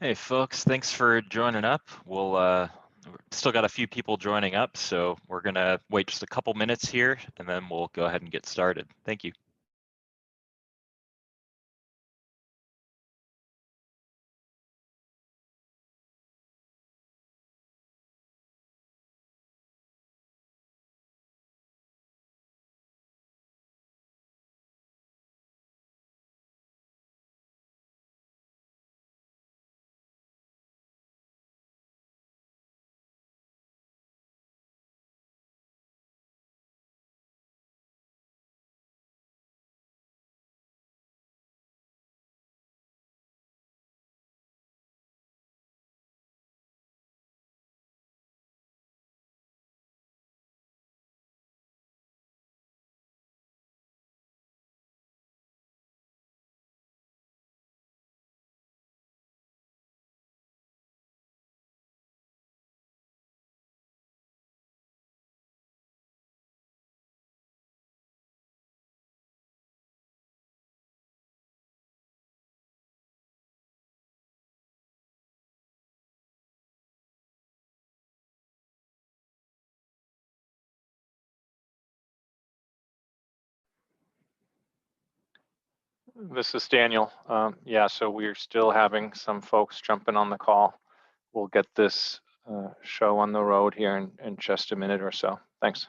Hey folks, thanks for joining up. We'll still got a few people joining up, so we're gonna wait just a couple minutes here and then we'll go ahead and get started. Thank you. This is Daniel. Yeah, so we're still having some folks jumping on the call. We'll get this show on the road here in just a minute or so. Thanks.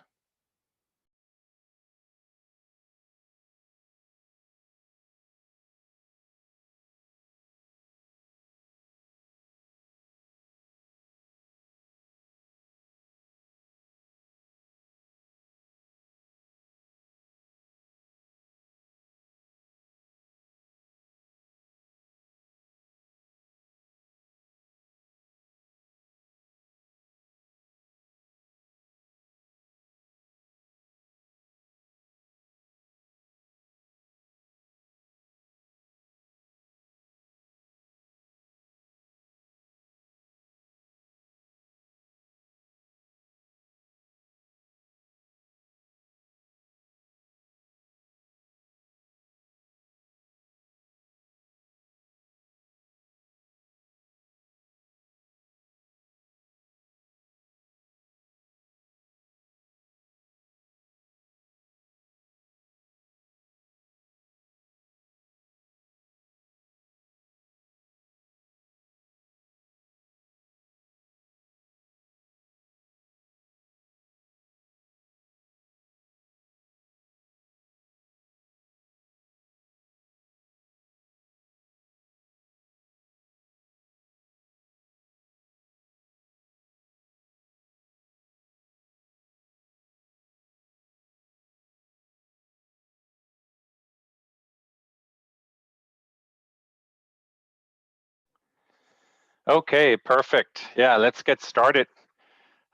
Okay, perfect. Yeah, let's get started.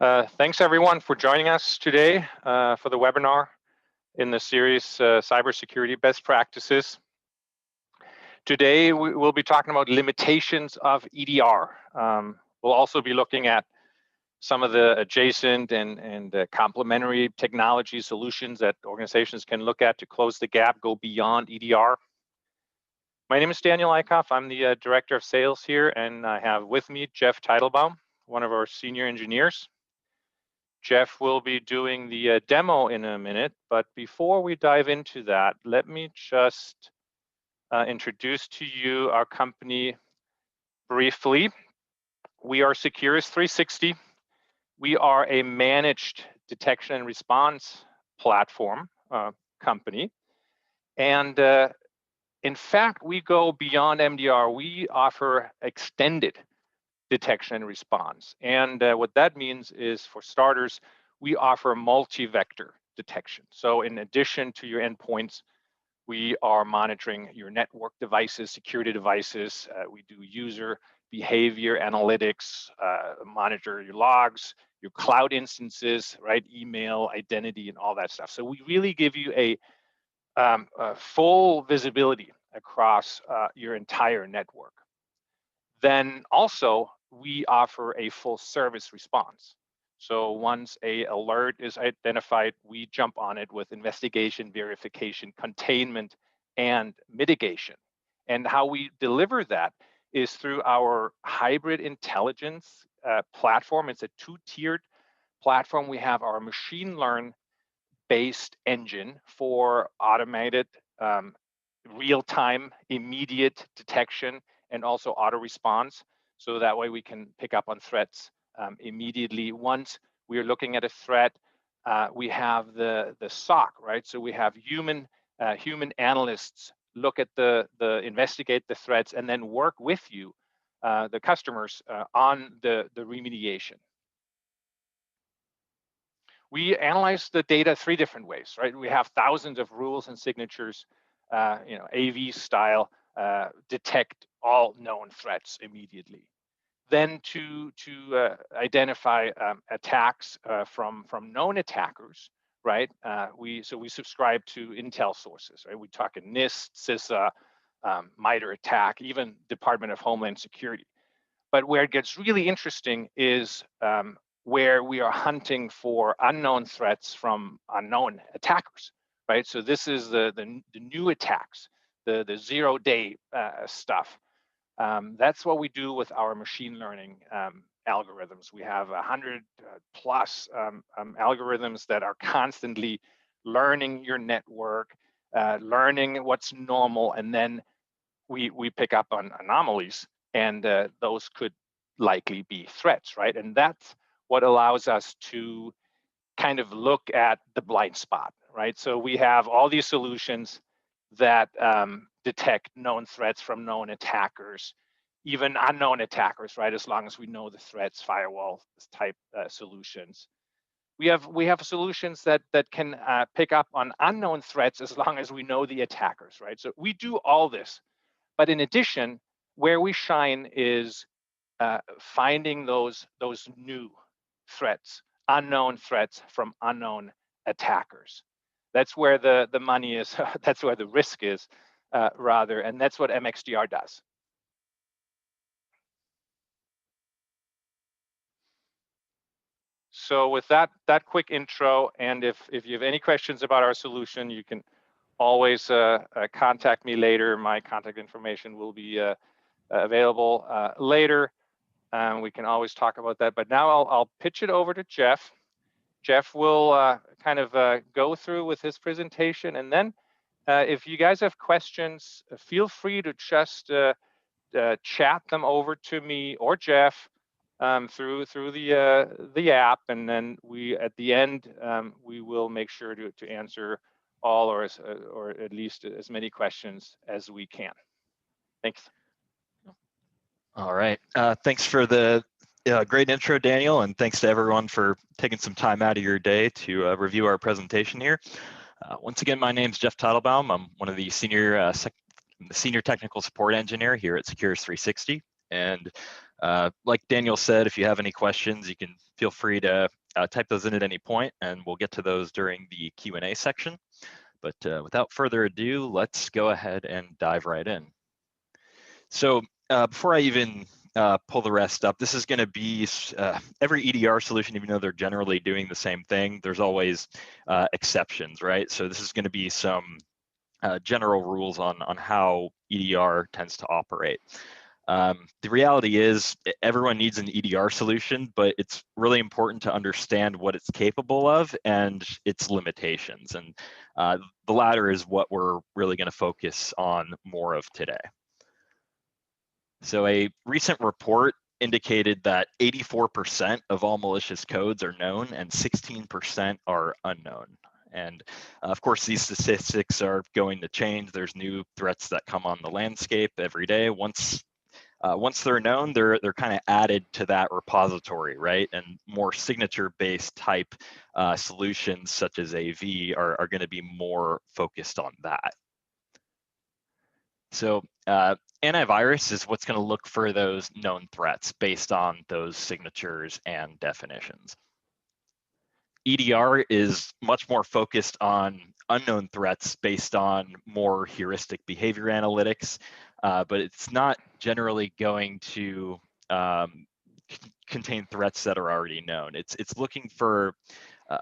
Thanks everyone for joining us today for the webinar in the series Cybersecurity Best Practices. Today we will be talking about limitations of EDR. We'll also be looking at some of the adjacent and complementary technology solutions that organizations can look at to close the gap, go beyond EDR. My name is Daniel Eickhoff. I'm the Director of Sales here, and I have with me Jeff Teitelbaum, one of our senior engineers. Jeff will be doing the demo in a minute, but before we dive into that, let me just introduce to you our company briefly. We are Securus 360. We are a managed detection and response platform company. And in fact, we go beyond MDR. We offer extended detection and response. And what that means is, for starters, we offer multi-vector detection. So in addition to your endpoints, we are monitoring your network devices, security devices. We do user behavior analytics, monitor your logs, your cloud instances, right? Email, identity, and all that stuff. So we really give you a full visibility across your entire network. Then also, we offer a full service response. So once an alert is identified, we jump on it with investigation, verification, containment, and mitigation. And how we deliver that is through our hybrid intelligence platform. It's a two-tiered platform. We have our machine learn-based engine for automated real-time immediate detection and also auto response. So that way we can pick up on threats immediately. Once we are looking at a threat, we have the SOC, right? So we have human analysts look at investigate the threats and then work with you, the customers, on the remediation. We analyze the data 3 different ways, right? We have thousands of rules and signatures, AV style, detect all known threats immediately. Then to identify attacks from known attackers, right? We subscribe to intel sources, right? We talk in NIST, CISA, MITRE ATT&CK, even Department of Homeland Security. But where it gets really interesting is where we are hunting for unknown threats from unknown attackers, right? So this is the new attacks, the 0-day stuff. That's what we do with our machine learning algorithms. We have 100 plus algorithms that are constantly learning your network, learning what's normal, and then we pick up on anomalies, and those could likely be threats, right? And that's what allows us to kind of look at the blind spot, right? So we have all these solutions that detect known threats from known attackers, even unknown attackers, right? As long as we know the threats, firewall type solutions. We have solutions that can pick up on unknown threats as long as we know the attackers, right? So we do all this, but in addition, where we shine is finding those new threats, unknown threats from unknown attackers. That's where the money is. That's where the risk is, rather, and that's what MXDR does. So with that quick intro, and if you have any questions about our solution, you can always contact me later. My contact information will be available later. We can always talk about that. But now I'll pitch it over to Jeff. Jeff will kind of go through with his presentation, and then if you guys have questions, feel free to just chat them over to me or Jeff through the app, and then we at the end we will make sure to answer all or at least as many questions as we can. Thanks. All right. Thanks for the great intro, Daniel, and thanks to everyone for taking some time out of your day to review our presentation here. Once again, my name's Jeff Teitelbaum. I'm one of the senior technical support engineer here at Securus 360. And like Daniel said, if you have any questions, you can feel free to type those in at any point, and we'll get to those during the Q&A section. But without further ado, let's go ahead and dive right in. So before I even pull the rest up, this is going to be every EDR solution, even though they're generally doing the same thing, there's always exceptions, right? So this is going to be some general rules on how EDR tends to operate. The reality is everyone needs an EDR solution, but it's really important to understand what it's capable of and its limitations. And the latter is what we're really going to focus on more of today. So a recent report indicated that 84% of all malicious codes are known and 16% are unknown. And of course, these statistics are going to change. There's new threats that come on the landscape every day. Once they're known, they're kind of added to that repository, right? And more signature-based type solutions such as AV are going to be more focused on that. So antivirus is what's going to look for those known threats based on those signatures and definitions. EDR is much more focused on unknown threats based on more heuristic behavior analytics, but it's not generally going to contain threats that are already known. It's looking for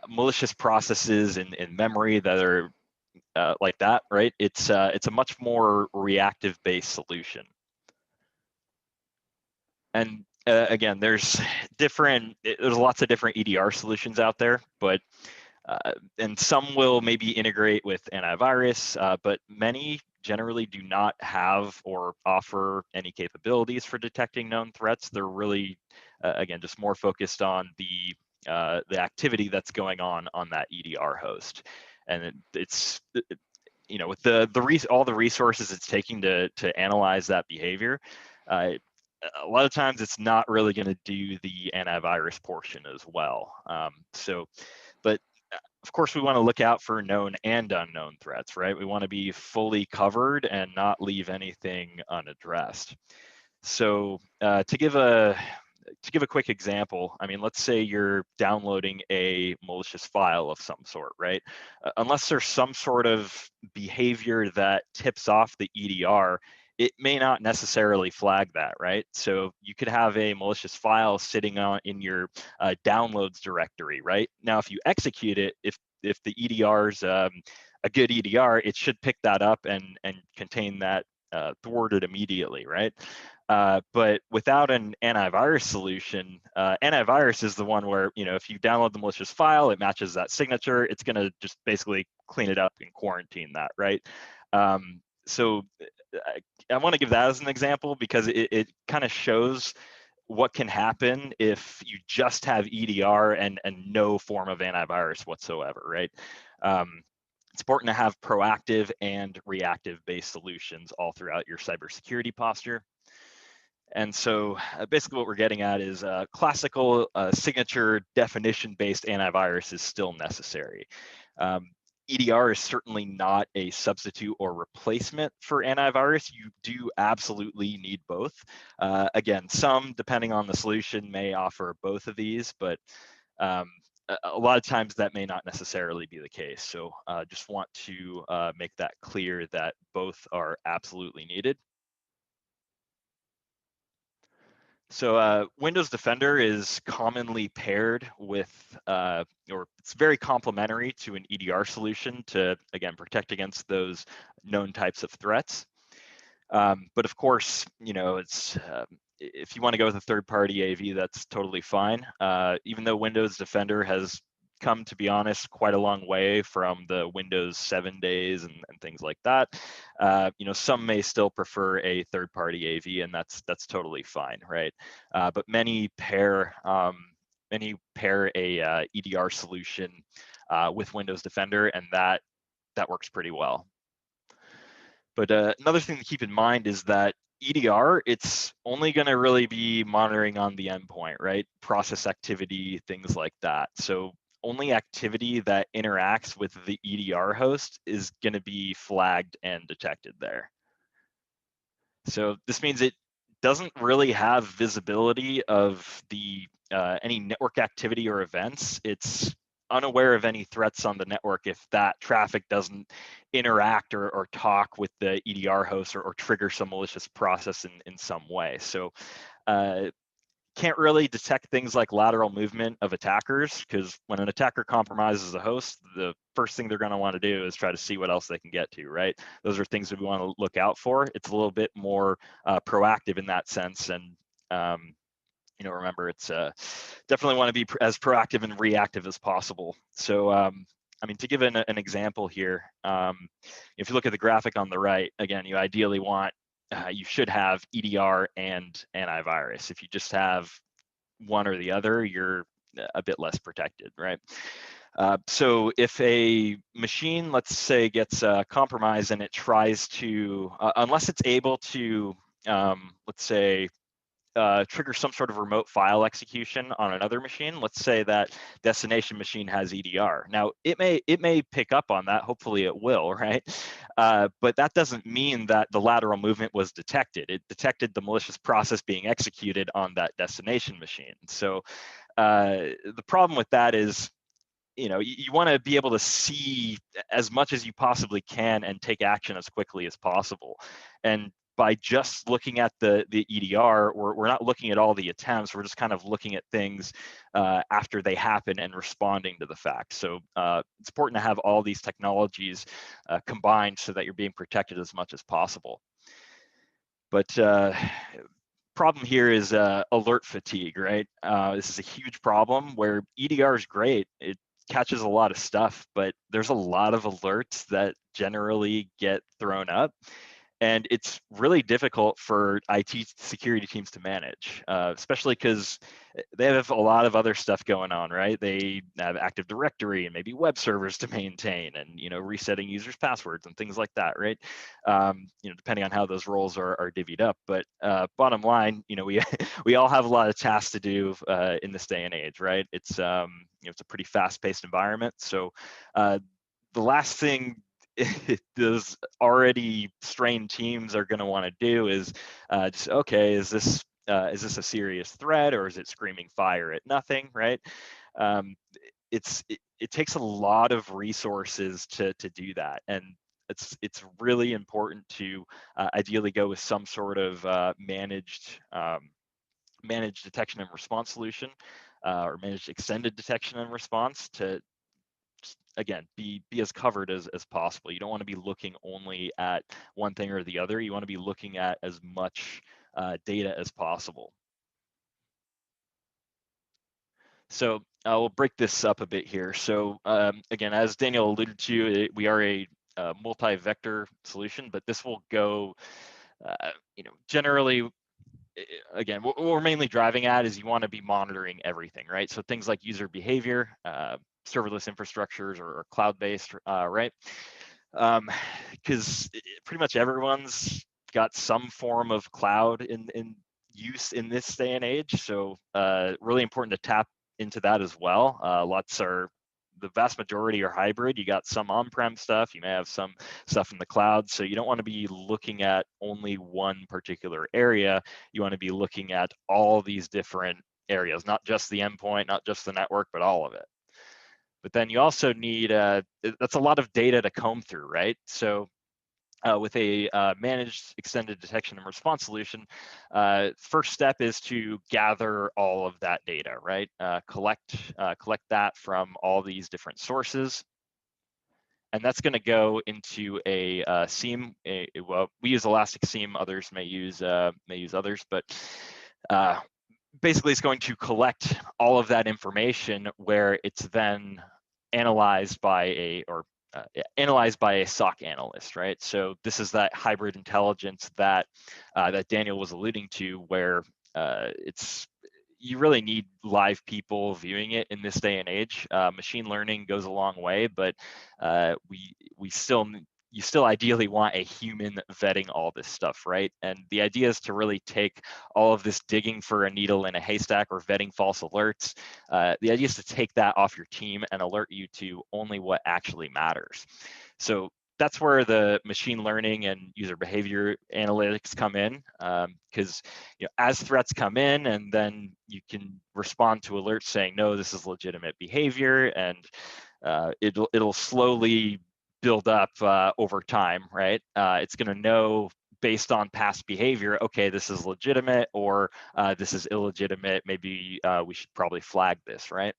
malicious processes in memory that are like that, right? It's a much more reactive-based solution. And again, there's lots of different EDR solutions out there, but and some will maybe integrate with antivirus, but many generally do not have or offer any capabilities for detecting known threats. They're really, again, just more focused on the activity that's going on that EDR host, and it's with all the resources it's taking to analyze that behavior. A lot of times it's not really going to do the antivirus portion as well. But of course, we want to look out for known and unknown threats, right? We want to be fully covered and not leave anything unaddressed. So to give a quick example, I mean, let's say you're downloading a malicious file of some sort, right? Unless there's some sort of behavior that tips off the EDR, it may not necessarily flag that, right? So you could have a malicious file sitting in your downloads directory, right? Now, if you execute it, if the EDR's a good EDR, it should pick that up and contain that thwarted immediately, right? But without an antivirus solution, antivirus is the one where, if you download the malicious file, it matches that signature, it's going to just basically clean it up and quarantine that, right? So I want to give that as an example because it kind of shows what can happen if you just have EDR and no form of antivirus whatsoever, right? It's important to have proactive and reactive based solutions all throughout your cybersecurity posture. And so basically what we're getting at is classical signature definition-based antivirus is still necessary. EDR is certainly not a substitute or replacement for antivirus. You do absolutely need both. Again, some, depending on the solution, may offer both of these, but a lot of times that may not necessarily be the case. So just want to make that clear that both are absolutely needed. So Windows Defender is commonly paired with, or it's very complementary to an EDR solution to, again, protect against those known types of threats. But of course, it's if you want to go with a third-party AV, that's totally fine. Even though Windows Defender has come, to be honest, quite a long way from the Windows 7 days and things like that. Some may still prefer a third-party AV, and that's totally fine, right? But many pair a EDR solution with Windows Defender, and that works pretty well. But another thing to keep in mind is that EDR, it's only going to really be monitoring on the endpoint, right? Process activity, things like that. So only activity that interacts with the EDR host is going to be flagged and detected there. So this means it doesn't really have visibility of the any network activity or events. It's unaware of any threats on the network if that traffic doesn't interact or talk with the EDR host or trigger some malicious process in some way. So can't really detect things like lateral movement of attackers, because when an attacker compromises a host, the first thing they're going to want to do is try to see what else they can get to, right? Those are things that we want to look out for. It's a little bit more proactive in that sense. And, remember, it's definitely want to be as proactive and reactive as possible. So, I mean, to give an example here, if you look at the graphic on the right, again, you ideally want you should have EDR and antivirus. If you just have one or the other, you're a bit less protected, right? So if a machine, let's say, gets compromised and it tries to, unless it's able to, let's say, trigger some sort of remote file execution on another machine. Let's say that destination machine has EDR. Now it may pick up on that. Hopefully it will, right? But that doesn't mean that the lateral movement was detected. It detected the malicious process being executed on that destination machine. So the problem with that is, you want to be able to see as much as you possibly can and take action as quickly as possible. And by just looking at the EDR, we're not looking at all the attempts. We're just kind of looking at things after they happen and responding to the facts. So it's important to have all these technologies combined so that you're being protected as much as possible. But problem here is alert fatigue, right? This is a huge problem where EDR is great. It catches a lot of stuff, but there's a lot of alerts that generally get thrown up. And it's really difficult for IT security teams to manage, especially because they have a lot of other stuff going on, right? They have Active Directory and maybe web servers to maintain, and resetting users' passwords and things like that, right? Depending on how those roles are divvied up. But bottom line, we we all have a lot of tasks to do in this day and age, right? It's it's a pretty fast-paced environment, so the last thing those already strained teams are going to want to do is just, okay, is this a serious threat, or is it screaming fire at nothing, right? um, it takes a lot of resources to do that, and it's really important to ideally go with some sort of managed detection and response solution, or managed extended detection and response to, again, be as covered as possible. You don't want to be looking only at one thing or the other. You want to be looking at as much data as possible. So we'll break this up a bit here. So again, as Daniel alluded to, we are a multi-vector solution, but this will go, generally, again, what we're mainly driving at is you want to be monitoring everything, right? So things like user behavior, serverless infrastructures, or cloud-based, right? Because pretty much everyone's got some form of cloud in use in this day and age. So really important to tap into that as well. The vast majority are hybrid. You got some on-prem stuff, you may have some stuff in the cloud. So you don't want to be looking at only one particular area. You want to be looking at all these different areas, not just the endpoint, not just the network, but all of it. But then you also need, that's a lot of data to comb through, right? So with a managed extended detection and response solution, first step is to gather all of that data, right? Collect that from all these different sources, and that's going to go into a SIEM. Well, we use Elastic SIEM. Others may use others, but basically, it's going to collect all of that information, where it's then analyzed by a SOC analyst, right? So this is that hybrid intelligence that Daniel was alluding to, where you really need live people viewing it in this day and age. Machine learning goes a long way, but you still ideally want a human vetting all this stuff, right? And the idea is to really take all of this digging for a needle in a haystack or vetting false alerts. The idea is to take that off your team and alert you to only what actually matters. So that's where the machine learning and user behavior analytics come in, because as threats come in, and then you can respond to alerts saying, no, this is legitimate behavior, and it'll slowly build up over time, right? It's going to know based on past behavior, okay, this is legitimate, or this is illegitimate. Maybe we should probably flag this, right?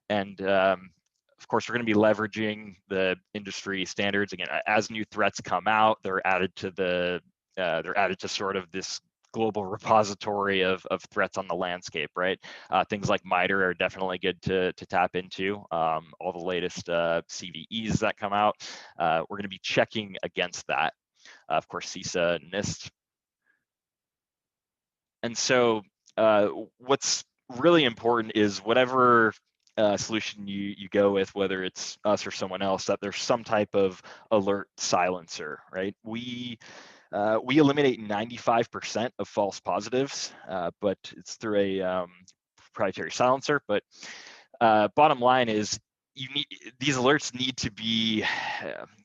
And of course, we're going to be leveraging the industry standards. Again, as new threats come out, they're added to sort of this global repository of threats on the landscape, right? Things like MITRE are definitely good to tap into. All the latest CVEs that come out, we're going to be checking against that. Of course, CISA and NIST. And so what's really important is whatever solution you go with, whether it's us or someone else, that there's some type of alert silencer, right? We eliminate 95% of false positives, but it's through a proprietary silencer. But bottom line is, these alerts need to be,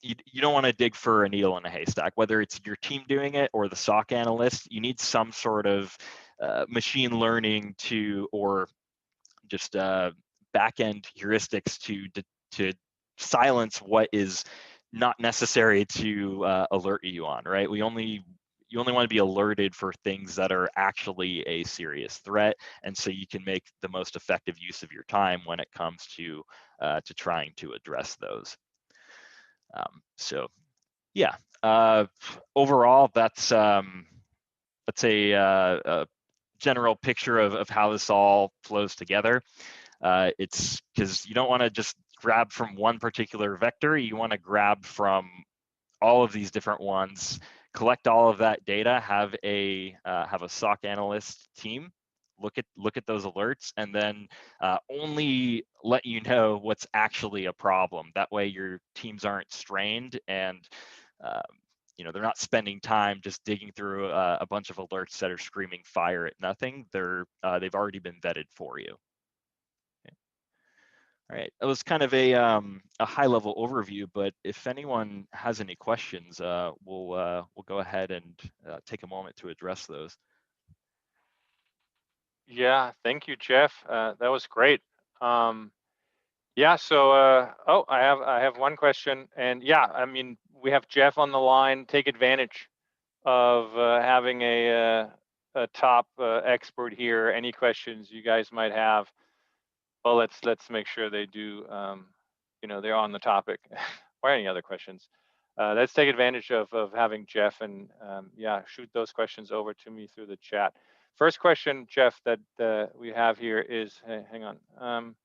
you don't want to dig for a needle in a haystack, whether it's your team doing it or the SOC analyst. You need some sort of machine learning or just back-end heuristics to silence what is not necessary to alert you on, right? You only want to be alerted for things that are actually a serious threat, and so you can make the most effective use of your time when it comes to trying to address those. So yeah, overall, that's a general picture of how this all flows together. It's because you don't want to just grab from one particular vector. You want to grab from all of these different ones, collect all of that data, have a SOC analyst team look at those alerts, and then only let you know what's actually a problem. That way your teams aren't strained, and they're not spending time just digging through a bunch of alerts that are screaming fire at nothing. They've already been vetted for you. All right, that was kind of a high-level overview, but if anyone has any questions, we'll go ahead and take a moment to address those. Yeah, thank you, Jeff. That was great. Yeah, so I have one question, and yeah, I mean, we have Jeff on the line. Take advantage of having a top expert here. Any questions you guys might have? Well, let's make sure they do. They're on the topic. Or any other questions? Let's take advantage of having Jeff, and yeah, shoot those questions over to me through the chat. First question, Jeff, that we have here is, hang on.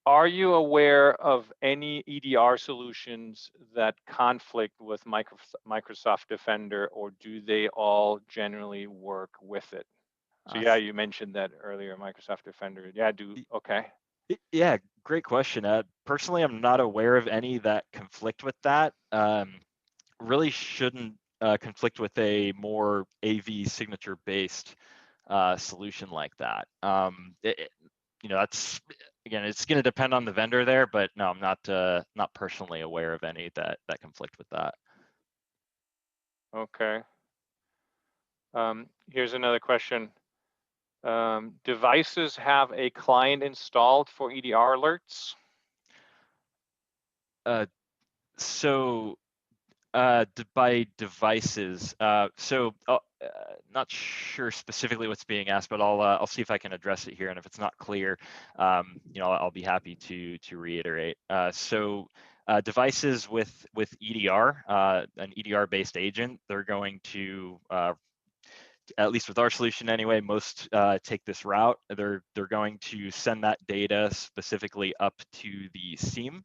Are you aware of any EDR solutions that conflict with Microsoft Defender, or do they all generally work with it? So yeah, you mentioned that earlier, Microsoft Defender. Yeah, okay. Yeah, great question. Personally, I'm not aware of any that conflict with that. Really shouldn't conflict with a more AV signature based solution like that. That's, again, it's going to depend on the vendor there, but no, I'm not personally aware of any that conflict with that. Okay. Here's another question. Devices have a client installed for EDR alerts? By devices. Not sure specifically what's being asked, but I'll see if I can address it here. And if it's not clear, I'll be happy to reiterate. Devices with EDR, an EDR-based agent, they're going to, at least with our solution anyway, most take this route. They're going to send that data specifically up to the SIEM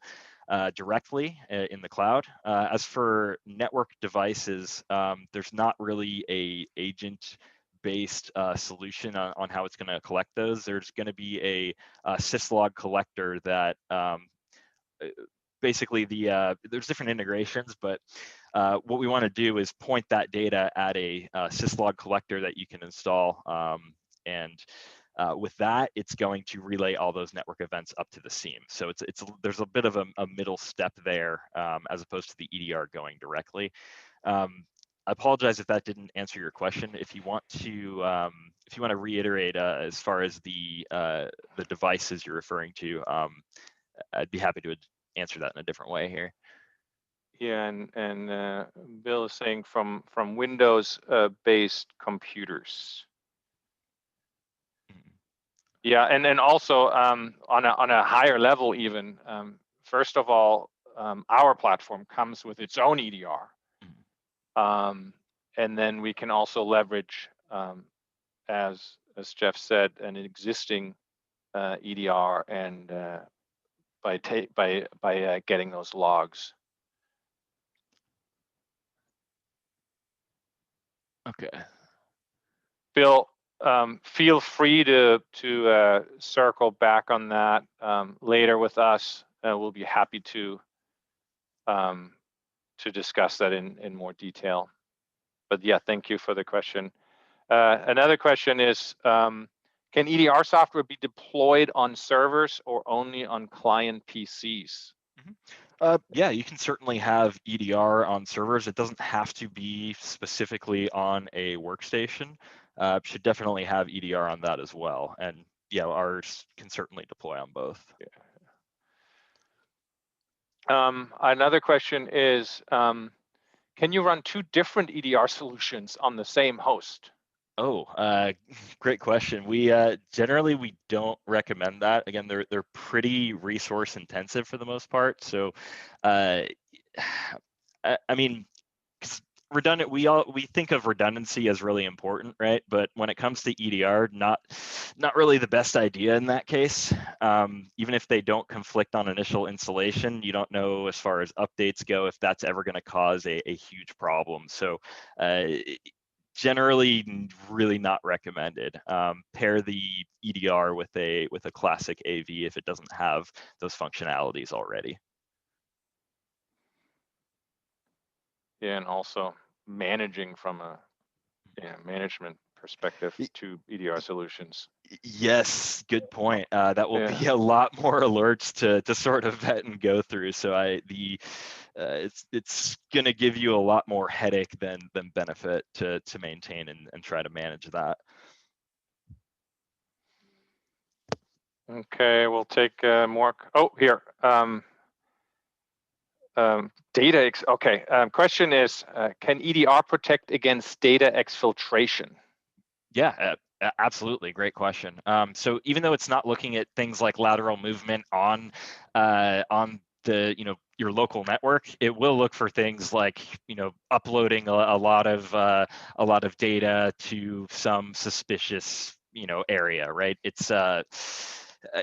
directly in the cloud. As for network devices, there's not really a agent-based solution on how it's going to collect those. There's going to be a syslog collector that basically there's different integrations, but what we want to do is point that data at a syslog collector that you can install, and with that, it's going to relay all those network events up to the SIEM. So there's a bit of a middle step there, as opposed to the EDR going directly. I apologize if that didn't answer your question. If you want to reiterate as far as the devices you're referring to, I'd be happy to answer that in a different way here. Yeah, and Bill is saying from Windows based computers. Yeah, and then also on a higher level even, first of all, our platform comes with its own EDR. And then we can also leverage, as Jeff said, an existing EDR, and by getting those logs. Okay. Bill, feel free to circle back on that later with us. We'll be happy to discuss that in more detail. But yeah, thank you for the question. Another question is, can EDR software be deployed on servers or only on client PCs? Yeah, you can certainly have EDR on servers. It doesn't have to be specifically on a workstation. Should definitely have EDR on that as well. And yeah, ours can certainly deploy on both. Yeah. Another question is, can you run two different EDR solutions on the same host? Oh, great question. We generally we don't recommend that. Again, they're pretty resource intensive for the most part. So, I mean, 'cause redundant, we think of redundancy as really important, right? But when it comes to EDR, not really the best idea in that case. Even if they don't conflict on initial installation, you don't know as far as updates go if that's ever going to cause a huge problem. So generally really not recommended. Pair the EDR with a classic AV if it doesn't have those functionalities already. Yeah, and also managing from a management perspective to EDR solutions. Yes, good point. That will be a lot more alerts to sort of vet and go through. So it's going to give you a lot more headache than benefit to maintain and try to manage that. Okay, we'll take more. Oh, here. Data. Okay. Question is, can EDR protect against data exfiltration? Yeah, absolutely. Great question. So even though it's not looking at things like lateral movement on the your local network, it will look for things like uploading a lot of data to some suspicious area, right? It's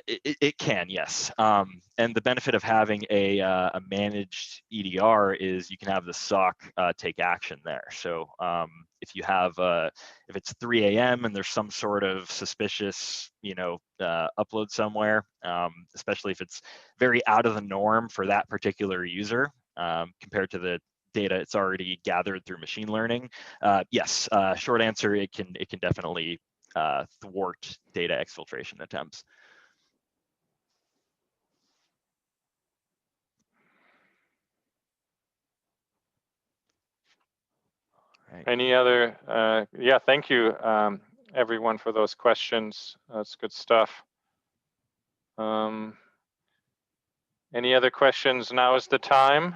it can, yes. And the benefit of having a managed EDR is you can have the SOC take action there. So if you have if it's 3 a.m. and there's some sort of suspicious upload somewhere, especially if it's very out of the norm for that particular user compared to the data it's already gathered through machine learning, yes, short answer, it can definitely thwart data exfiltration attempts. Right. Any other? Yeah, thank you, everyone, for those questions. That's good stuff. Any other questions? Now is the time.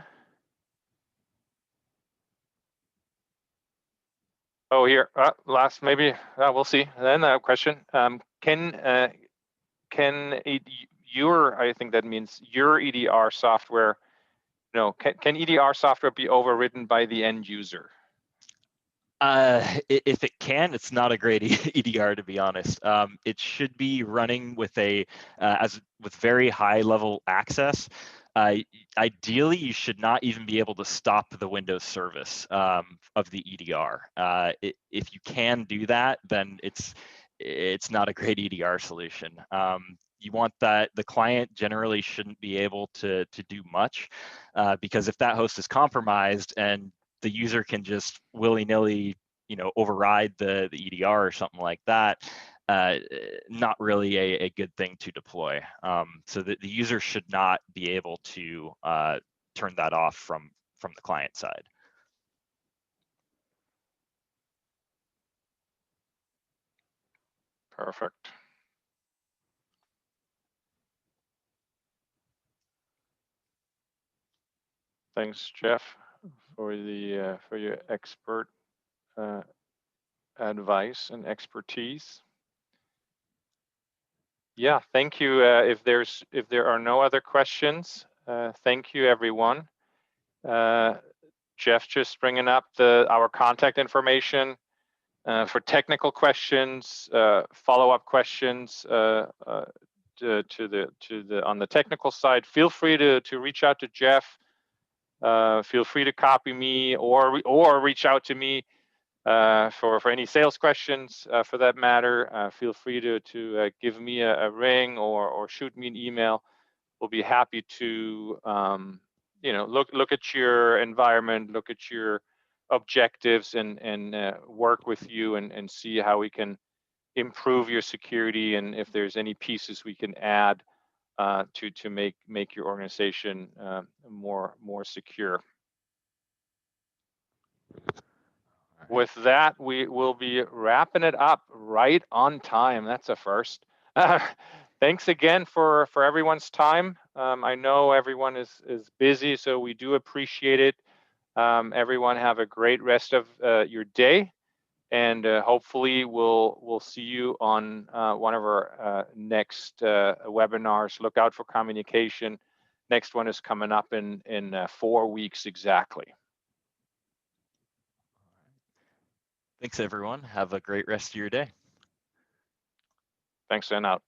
Oh, here, last maybe. We'll see. Then a question. Can your, I think that means your EDR software, can EDR software be overridden by the end user? If it can, it's not a great EDR, to be honest. It should be running with with very high level access. Ideally, you should not even be able to stop the Windows service of the EDR. If you can do that, then it's not a great EDR solution. You want that the client generally shouldn't be able to do much because if that host is compromised and the user can just willy-nilly, override the EDR or something like that, not really a good thing to deploy. So the user should not be able to turn that off from the client side. Perfect. Thanks, Jeff, for your expert advice and expertise. Yeah, thank you. If there are no other questions, thank you, everyone. Jeff just bringing up our contact information for technical questions, follow-up questions on the technical side. Feel free to reach out to Jeff. Feel free to copy me or reach out to me for any sales questions for that matter. Feel free to give me a ring or shoot me an email. We'll be happy to look at your environment, look at your objectives, and work with you and see how we can improve your security and if there's any pieces we can add to make your organization more secure. With that, we will be wrapping it up right on time. That's a first. Thanks again for everyone's time. I know everyone is busy, so we do appreciate it. Everyone have a great rest of your day, and hopefully we'll see you on one of our next webinars. Look out for communication. Next one is coming up in 4 weeks exactly. Thanks, everyone. Have a great rest of your day. Thanks, and out.